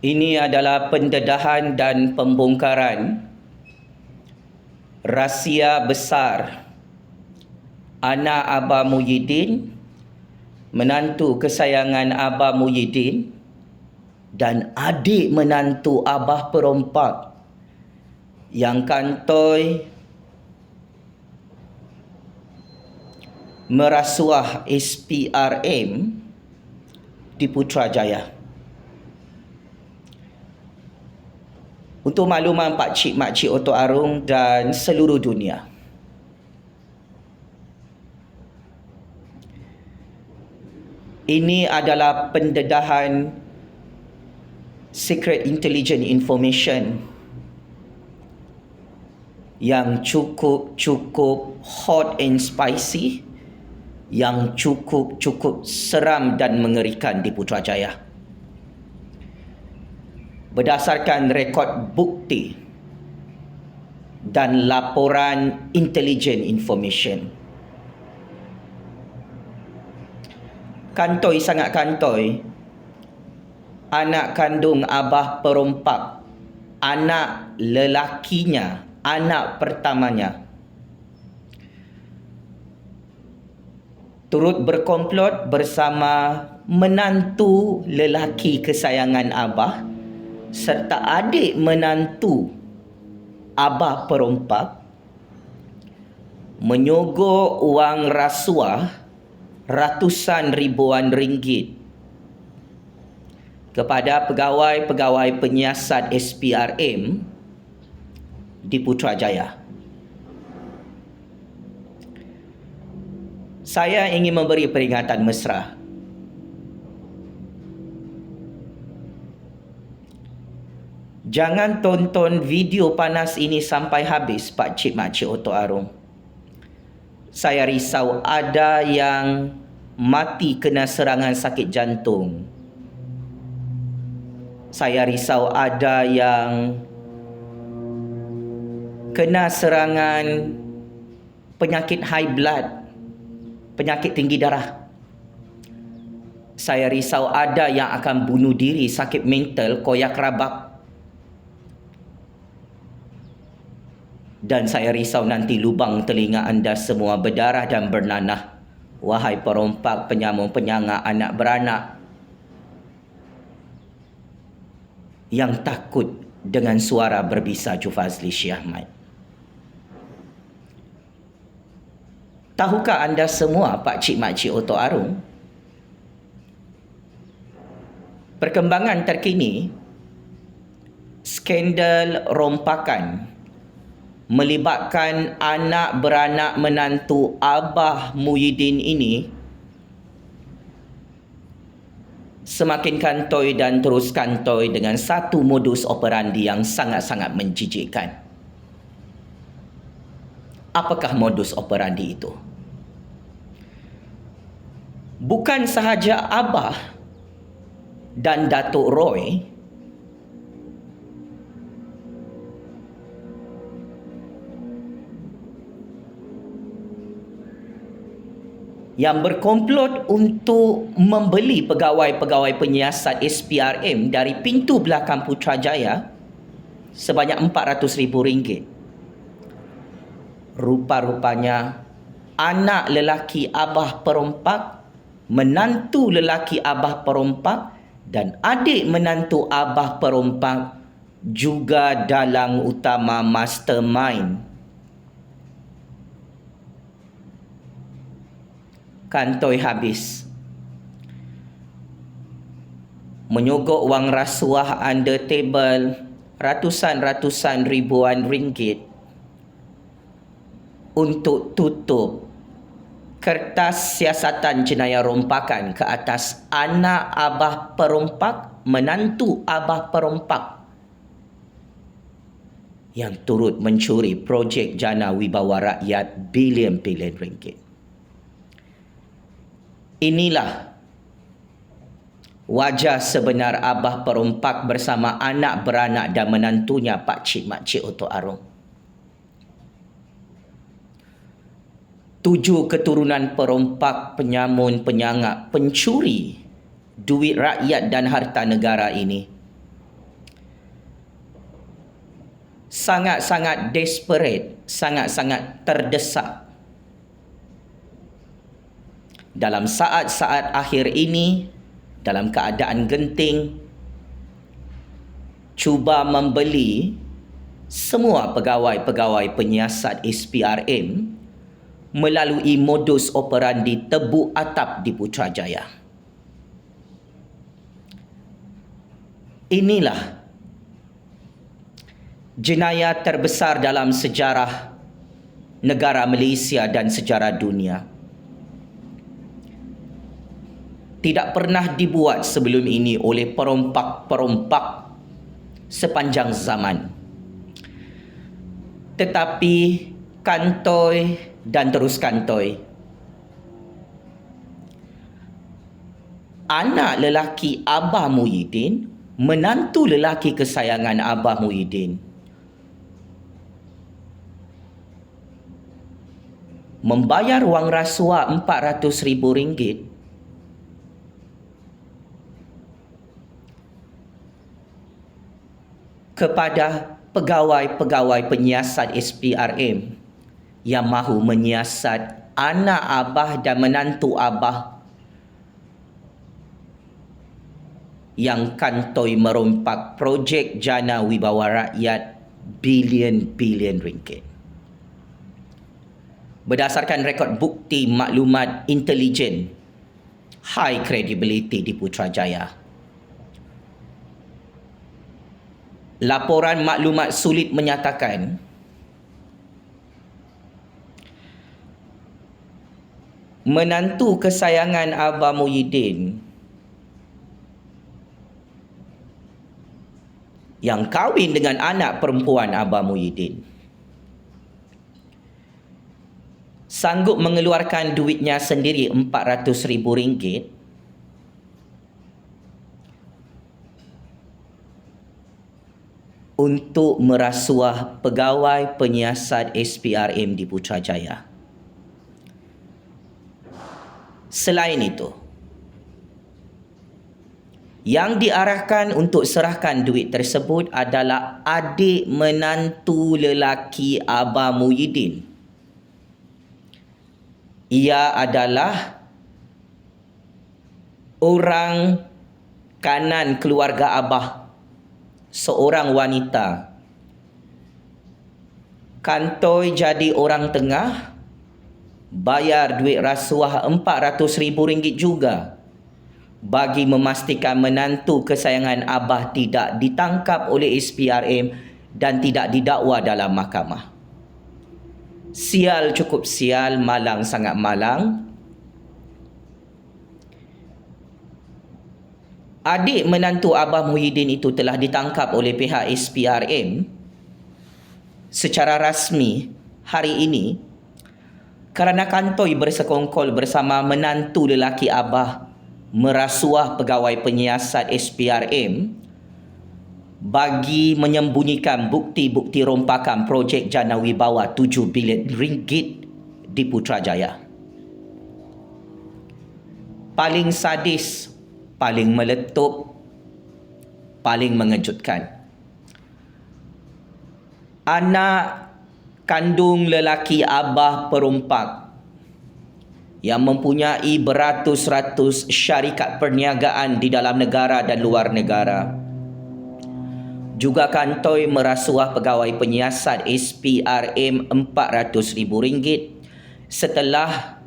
Ini adalah pendedahan dan pembongkaran rahsia besar anak Abah Muhyiddin, menantu kesayangan Abah Muhyiddin dan adik menantu Abah Perompak yang kantoi merasuah SPRM di Putrajaya. Untuk makluman pakcik-makcik Otok Arung dan seluruh dunia, ini adalah pendedahan secret intelligence information yang cukup hot and spicy, yang cukup seram dan mengerikan di Putrajaya. Berdasarkan rekod bukti dan laporan intelligence information, kantoi sangat kantoi anak kandung Abah Perompak, anak lelakinya, anak pertamanya, turut berkomplot bersama menantu lelaki kesayangan Abah serta adik menantu Abah Perompak menyogok wang rasuah ratusan ribuan ringgit kepada pegawai-pegawai penyiasat SPRM di Putrajaya. Saya ingin memberi peringatan mesra. Jangan tonton video panas ini sampai habis, pakcik-makcik Otok Arung. Saya risau ada yang mati kena serangan sakit jantung. Saya risau ada yang kena serangan penyakit high blood, penyakit tinggi darah. Saya risau ada yang akan bunuh diri, sakit mental, koyak rabak. Dan saya risau nanti lubang telinga anda semua berdarah dan bernanah. Wahai perompak, penyambung, penyangga, anak beranak yang takut dengan suara berbisa Jufazli Syekh Ahmad. Tahukah anda semua, pakcik-makcik Otok Arung, perkembangan terkini skandal rompakan melibatkan anak beranak menantu Abah Muhyiddin ini semakin kantoi dan terus kantoi dengan satu modus operandi yang sangat-sangat menjijikkan. Apakah modus operandi itu? Bukan sahaja Abah dan Datuk Roy yang berkomplot untuk membeli pegawai-pegawai penyiasat SPRM dari pintu belakang Putrajaya sebanyak RM400,000. Rupa-rupanya anak lelaki Abah Perompak, menantu lelaki Abah Perompak dan adik menantu Abah Perompak juga dalang utama mastermind. Kantoi habis. Menyogok wang rasuah under table ratusan ribuan ringgit untuk tutup kertas siasatan jenayah rompakan ke atas anak Abah Perompak, menantu Abah Perompak yang turut mencuri projek jana wibawa rakyat bilion-bilion ringgit. Inilah wajah sebenar Abah Perompak bersama anak beranak dan menantunya, pakcik-makcik Otok Arung. 7 keturunan perompak, penyamun, penyangak, pencuri duit rakyat dan harta negara ini sangat-sangat desperate, sangat-sangat terdesak. Dalam saat-saat akhir ini, dalam keadaan genting, cuba membeli semua pegawai-pegawai penyiasat SPRM melalui modus operandi tebuk atap di Putrajaya. Inilah jenayah terbesar dalam sejarah negara Malaysia dan sejarah dunia. Tidak pernah dibuat sebelum ini oleh perompak-perompak sepanjang zaman. Tetapi kantoi dan terus kantoi. Anak lelaki Abah Muhyiddin, menantu lelaki kesayangan Abah Muhyiddin, membayar wang rasuah RM400,000 kepada pegawai-pegawai penyiasat SPRM yang mahu menyiasat anak Abah dan menantu Abah yang kantoi merompak projek jana wibawa rakyat bilion-bilion ringgit. Berdasarkan rekod bukti maklumat intelijen high credibility di Putrajaya, laporan maklumat sulit menyatakan menantu kesayangan Abah Muhyiddin yang kahwin dengan anak perempuan Abah Muhyiddin sanggup mengeluarkan duitnya sendiri RM400,000 untuk merasuah pegawai penyiasat SPRM di Putrajaya. Selain itu, yang diarahkan untuk serahkan duit tersebut adalah adik menantu lelaki Abah Muhyiddin. Ia adalah orang kanan keluarga Abah, seorang wanita. Kantoi jadi orang tengah, bayar duit rasuah RM400,000 juga bagi memastikan menantu kesayangan Abah tidak ditangkap oleh SPRM dan tidak didakwa dalam mahkamah. Sial, cukup sial, malang sangat malang. Adik menantu Abah Muhyiddin itu telah ditangkap oleh pihak SPRM secara rasmi hari ini kerana kantoi bersekongkol bersama menantu lelaki Abah merasuah pegawai penyiasat SPRM bagi menyembunyikan bukti-bukti rompakan projek jana wibawa RM7 bilion di Putrajaya. Paling sadis, paling meletup, paling mengejutkan. Anak kandung lelaki Abah perompak yang mempunyai beratus-ratus syarikat perniagaan di dalam negara dan luar negara juga kantoi merasuah pegawai penyiasat SPRM RM400,000 setelah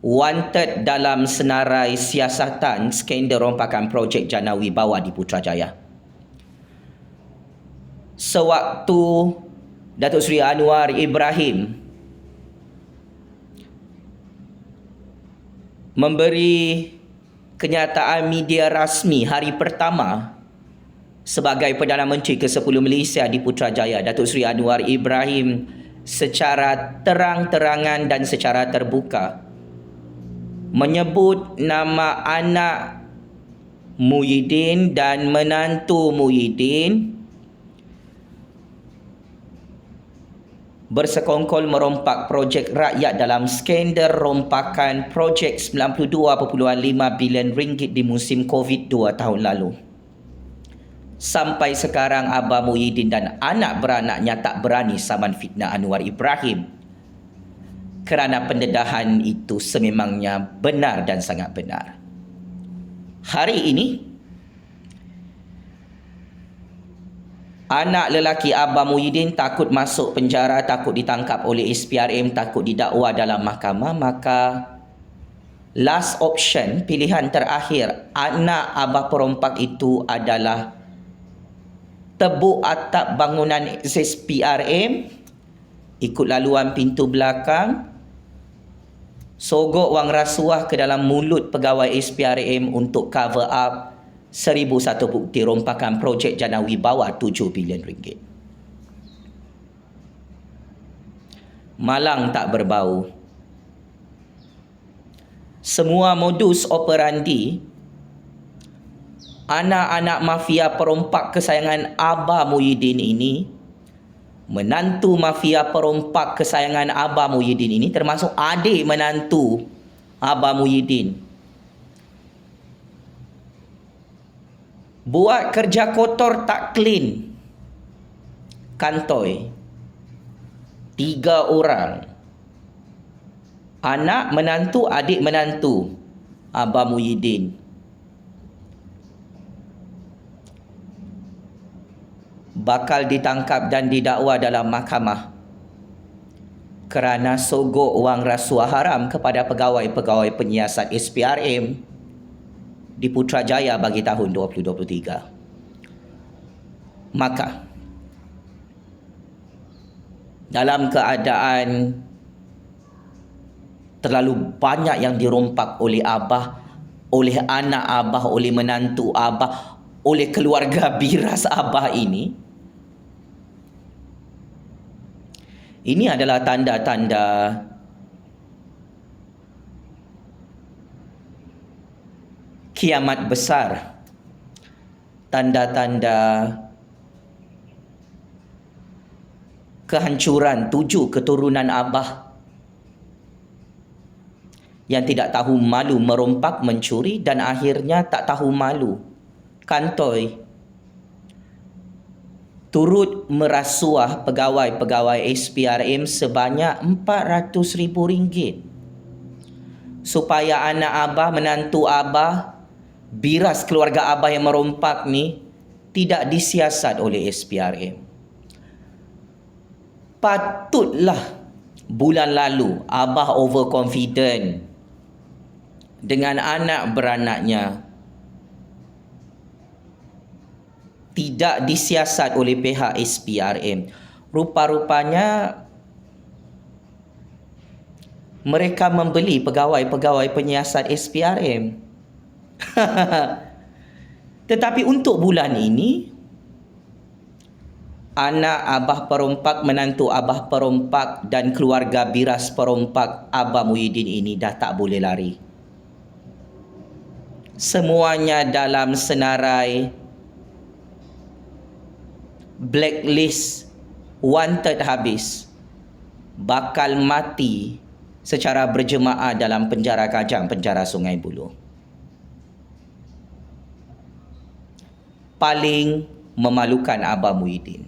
wanted dalam senarai siasatan skandal rompakan projek jana wibawa di Putrajaya. Sewaktu Datuk Seri Anwar Ibrahim memberi kenyataan media rasmi hari pertama sebagai Perdana Menteri ke-10 Malaysia di Putrajaya, Datuk Seri Anwar Ibrahim secara terang-terangan dan secara terbuka menyebut nama anak Muhyiddin dan menantu Muhyiddin bersekongkol merompak projek rakyat dalam skandal rompakan projek RM92.5 bilion di musim COVID 2 tahun lalu. Sampai sekarang Abah Muhyiddin dan anak beranaknya tak berani saman fitnah Anwar Ibrahim. Kerana pendedahan itu sememangnya benar dan sangat benar. Hari ini, anak lelaki Abah Muhyiddin takut masuk penjara, takut ditangkap oleh SPRM, takut didakwa dalam mahkamah, maka last option, pilihan terakhir anak Abah perompak itu adalah tebuk atap bangunan SPRM, ikut laluan pintu belakang, sogok wang rasuah ke dalam mulut pegawai SPRM untuk cover up 1001 bukti rompakan projek Jana Wibawa 7 bilion ringgit. Malang tak berbau. Semua modus operandi anak-anak mafia perompak kesayangan Abah Muhyiddin ini, menantu mafia perompak kesayangan Abah Muhyiddin ini, termasuk adik menantu Abah Muhyiddin, buat kerja kotor tak clean kantoi. 3 orang, anak menantu, adik menantu Abah Muhyiddin, bakal ditangkap dan didakwa dalam mahkamah kerana sogok wang rasuah haram kepada pegawai-pegawai penyiasat SPRM di Putrajaya bagi tahun 2023. Maka dalam keadaan terlalu banyak yang dirompak oleh Abah, oleh anak Abah, oleh menantu Abah, oleh keluarga biras Abah ini adalah tanda-tanda kiamat besar, tanda-tanda kehancuran 7 keturunan Abah yang tidak tahu malu merompak, mencuri dan akhirnya tak tahu malu kantoi turut merasuah pegawai-pegawai SPRM sebanyak RM400,000 supaya anak Abah, menantu Abah, biras keluarga Abah yang merompak ni tidak disiasat oleh SPRM. Patutlah bulan lalu Abah overconfident dengan anak beranaknya tidak disiasat oleh pihak SPRM. Rupa-rupanya mereka membeli pegawai-pegawai penyiasat SPRM. Tetapi untuk bulan ini, anak Abah perompak, menantu Abah perompak dan keluarga biras perompak Abah Muhyiddin ini dah tak boleh lari. Semuanya dalam senarai blacklist, wanted habis, bakal mati secara berjemaah dalam penjara Kajang, penjara Sungai Buloh. Paling memalukan Abah Muhyiddin.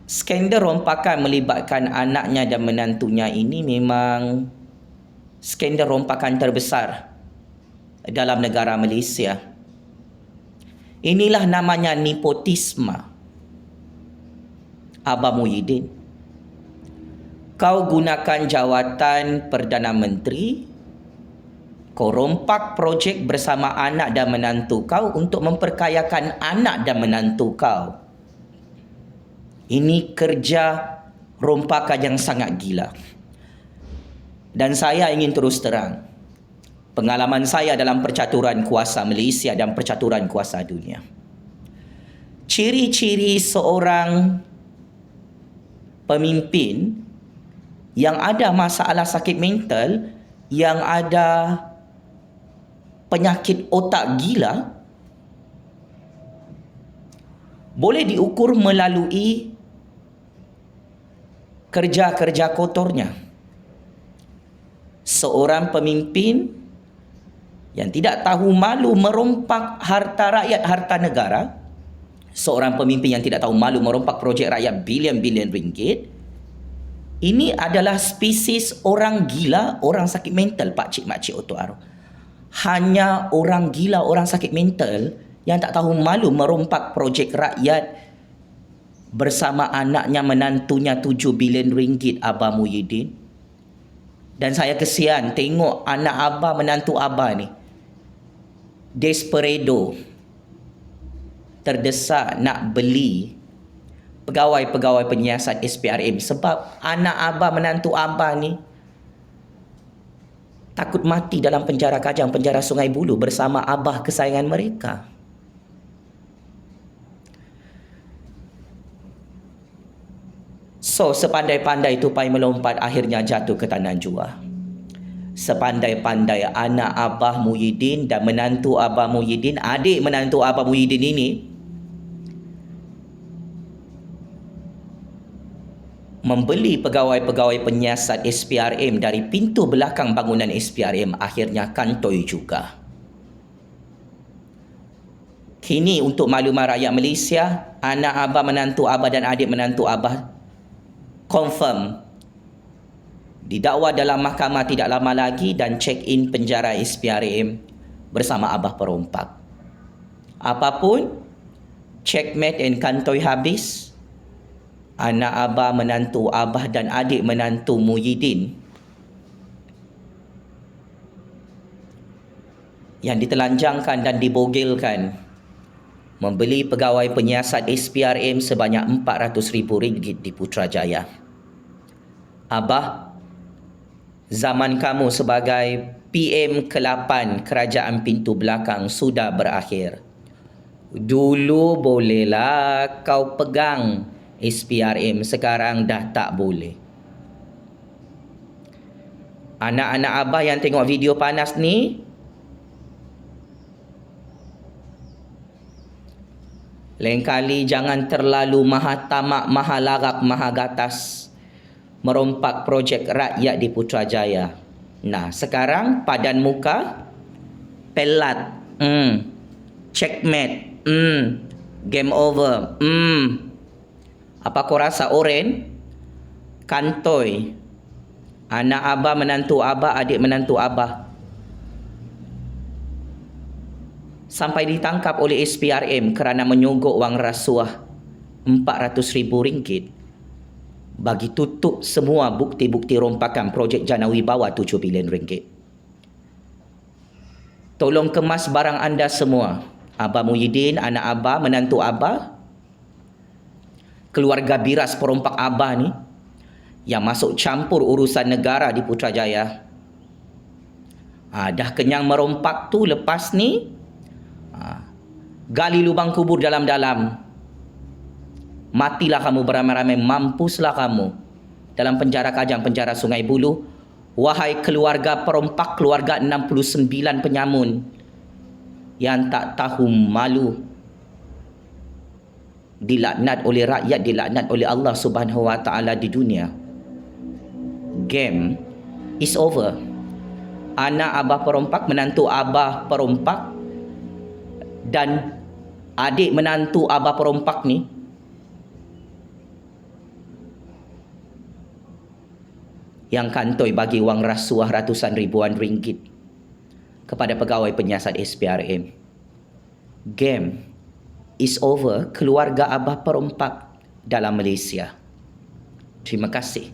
Skandal rompakan melibatkan anaknya dan menantunya ini memang skandal rompakan terbesar dalam negara Malaysia. Inilah namanya nepotisme. Abah Muhyiddin, kau gunakan jawatan Perdana Menteri, kau rompak projek bersama anak dan menantu kau untuk memperkayakan anak dan menantu kau. Ini kerja rompakan yang sangat gila. Dan saya ingin terus terang, pengalaman saya dalam percaturan kuasa Malaysia dan percaturan kuasa dunia. Ciri-ciri seorang pemimpin yang ada masalah sakit mental, yang ada penyakit otak gila, boleh diukur melalui kerja-kerja kotornya. seorang pemimpin yang tidak tahu malu merompak harta rakyat, harta negara, seorang pemimpin yang tidak tahu malu merompak projek rakyat bilion-bilion ringgit. Ini adalah spesies orang gila, orang sakit mental, Pak Cik Mak Cik Oto Aro. Hanya orang gila, orang sakit mental yang tak tahu malu merompak projek rakyat bersama anaknya, menantunya 7 bilion ringgit, Abah Muhyiddin. Dan saya kesian tengok anak Abah, menantu Abah ni desperado, terdesak nak beli pegawai-pegawai penyiasat SPRM sebab anak Abah, menantu Abah ni takut mati dalam penjara Kajang, penjara Sungai Buloh bersama Abah kesayangan mereka. So, sepandai-pandai tupai melompat akhirnya jatuh ke tanah jua. Sepandai-pandai anak Abah Muhyiddin dan menantu Abah Muhyiddin, adik menantu Abah Muhyiddin ini membeli pegawai-pegawai penyiasat SPRM dari pintu belakang bangunan SPRM, akhirnya kantoi juga. Kini untuk makluman rakyat Malaysia, anak Abah, menantu Abah dan adik menantu Abah confirm didakwa dalam mahkamah tidak lama lagi dan check-in penjara SPRM bersama Abah perompak. Apapun, checkmate and kantoi habis. Anak Abah, menantu Abah dan adik menantu Muhyiddin yang ditelanjangkan dan dibogilkan membeli pegawai penyiasat SPRM sebanyak RM400,000 di Putrajaya. Abah, zaman kamu sebagai PM ke-8 Kerajaan Pintu Belakang sudah berakhir. Dulu bolehlah kau pegang SPRM, sekarang dah tak boleh. Anak-anak Abah yang tengok video panas ni, lain kali jangan terlalu maha tamak, maha larap, maha gatas merompak projek rakyat di Putrajaya. Nah, sekarang padan muka, pelat, checkmate, game over, apa kau rasa, Oren? Kantoi anak Abah, menantu Abah, adik menantu Abah sampai ditangkap oleh SPRM kerana menyogok wang rasuah RM400,000 bagi tutup semua bukti-bukti rompakan projek Jana Wibawa RM7 bilion. Tolong kemas barang anda semua. Abah Muhyiddin, anak Abah, menantu Abah, keluarga biras perompak Abah ni yang masuk campur urusan negara di Putrajaya. Dah kenyang merompak tu, lepas ni gali lubang kubur dalam-dalam. Matilah kamu beramai-ramai, mampuslah kamu dalam penjara Kajang, penjara Sungai Buloh. Wahai keluarga perompak, keluarga 69 penyamun yang tak tahu malu, dilaknat oleh rakyat, dilaknat oleh Allah Subhanahu Wa Taala di dunia. Game is over. Anak Abah perompak, menantu Abah perompak dan adik menantu Abah perompak ni yang kantoi bagi wang rasuah ratusan ribuan ringgit kepada pegawai penyiasat SPRM. Game is over. Keluarga Abah perompak dalam Malaysia. Terima kasih.